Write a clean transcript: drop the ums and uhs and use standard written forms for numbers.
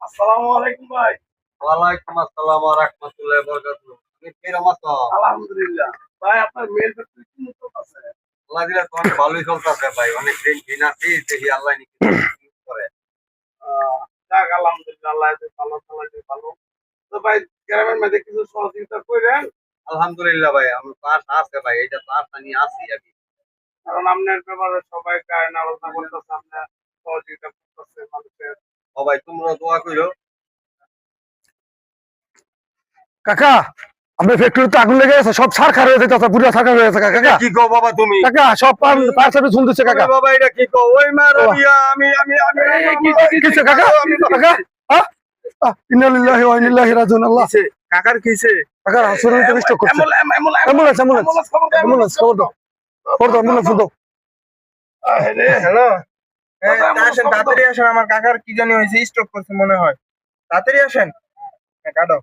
আসসালামু আলাইকুম ভাই। ওয়ালাইকুম আসসালাম ওয়া রাহমাতুল্লাহি ওয়া বারাকাতুহু। তুমি কিরকম আছো? আলহামদুলিল্লাহ। ভাই আপনার মেয়ের পেটে কি চলতেছে? আল্লাহ দিলে তো অনেক ভালোই চলতেছে ভাই। অনেক দিন দিন আছি দেখি আল্লাহ নাকি কি করে। যাক আলহামদুলিল্লাহ আল্লাহ যে ভালো চালাইতে ভালো। তো ভাই গ্রামের মধ্যে কিছু সহযোগিতা কইরেন। আলহামদুলিল্লাহ ভাই আমার পাস আছে ভাই। এটা পাস নিয়ে আছি আমি। কারণ আপনার ব্যাপারে সবাই গায়ে আলোচনা করতেছে, আপনার সহযোগিতা করতেছে মানুষের। ও ভাই তোমরা দোয়া কইরো। কাকা আপনার ফ্যাক্টরিতে আগুন লেগে গেছে, সব ছারখার হয়ে যেতেছে, পুরো ছারখার হয়ে গেছে কাকা। এটা কি কও বাবা তুমি? কাকা সব ফায়ার সার্ভিস ফোন দিচ্ছে কাকা। তুমি বাবা এটা কি কও? ওই মারা বিয়া আমি আমি আমি কিসে কাকা? কাকা ইন্না লিল্লাহি ওয়া ইন্না ইলাইহি রাজিউন। আল্লাহ কাকার কিসে? কাকা শরীরে স্ট্রোক করছে। অ্যাম্বুলেন্স অ্যাম্বুলেন্স খবর দাও, খবর দাও, অ্যাম্বুলেন্স ফোন দাও। হ্যালো, আসেন তাড়াতাড়ি আসেন। আমার কাকার কি জানি হয়েছে, স্ট্রোক করছে মনে হয়। তাড়াতাড়ি আসেন। হ্যাঁ, কাটো।